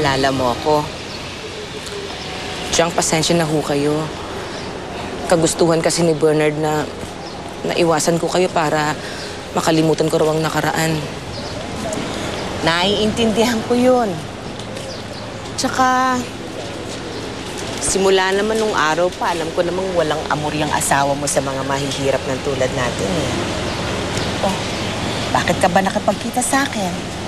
Alala mo ako. Tiyang, pasensya na ho kayo. Kagustuhan kasi ni Bernard na naiwasan ko kayo para makalimutan ko raw ang nakaraan. Naiintindihan ko yun. Tsaka, simula naman nung araw pa, alam ko namang walang amor yung asawa mo sa mga mahihirap ng tulad natin eh. Oh, bakit ka ba nakapagkita sa akin?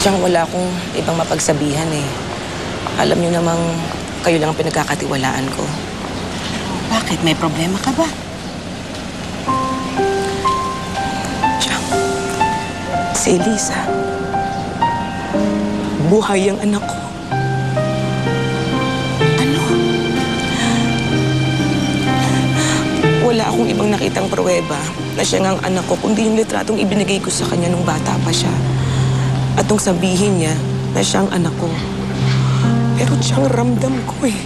Tiyang, wala akong ibang mapagsabihan eh. Alam niyo namang kayo lang ang pinagkakatiwalaan ko. Bakit? May problema ka ba? Tiyang, si Elisa. Buhay ang anak ko. Ano? Wala akong ibang nakitang pruweba na siya nga ang anak ko, kundi yung litratong ibinigay ko sa kanya nung bata pa siya. At nung sabihin niya na siya ang anak ko. Pero siyang ramdam ko eh.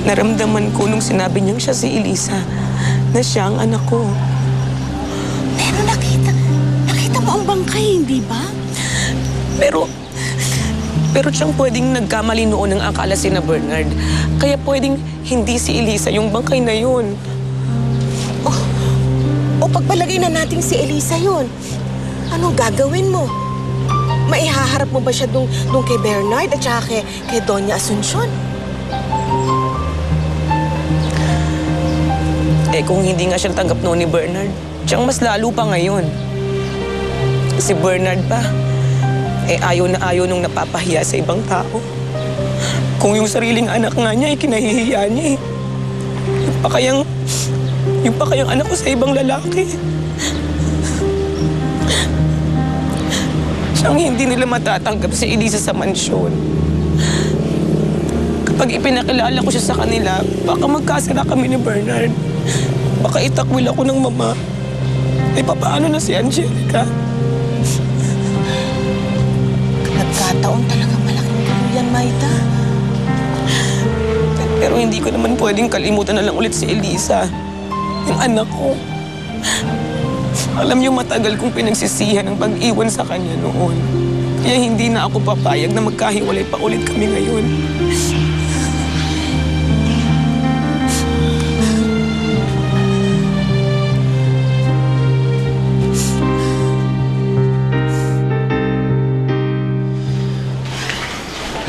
Naramdaman ko nung sinabi niyang siya si Elisa na siya ang anak ko. Pero nakita mo ang bangkay, hindi ba? Pero siyang pwedeng nagkamali noon ng akala si na Bernard. Kaya pwedeng hindi si Elisa yung bangkay na yun. O pagpalagay na natin si Elisa yun, anong gagawin mo? Maihaharap mo ba siya dun kay Bernard at saka kay Doña Asuncion? Kung hindi nga siya tanggap noon ni Bernard, siyang mas lalo pa ngayon. Si Bernard pa, ayaw na ayaw nung napapahiya sa ibang tao. Kung yung sariling anak nga niya, kinahihiya niya eh. Yung pa kayang anak ko sa ibang lalaki. Siyang hindi nila matatanggap si Elisa sa mansyon. Kapag ipinakilala ko siya sa kanila, baka magkasira kami ni Bernard. Baka itakwil ako ng mama. Papaano na si Angelica? Nagkataon talaga malaking gulo yan, Maida. Pero hindi ko naman pwedeng kalimutan na lang ulit si Elisa. Yung anak ko. Alam niyo, matagal kong pinagsisihan ang pag-iwan sa kanya noon. Kaya hindi na ako papayag na magkahiwalay pa ulit kami ngayon.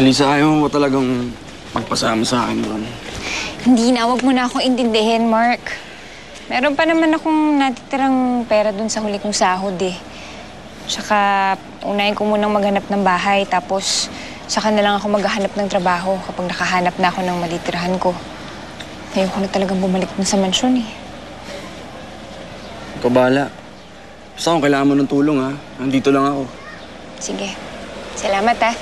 Elisa, ayaw mo ba talagang magpasama sa akin doon? Hindi na, wag mo na akong intindihin, Mark. Meron pa naman akong natitirang pera dun sa huli kong sahod eh. Tsaka, unahin ko munang maghanap ng bahay, tapos saka na lang ako maghahanap ng trabaho kapag nakahanap na ako ng matitirahan ko. Ayoko na talagang bumalik dun sa mansyon eh. Ikaw bahala. Basta kung kailangan mo ng tulong ha, nandito lang ako. Sige. Salamat ah.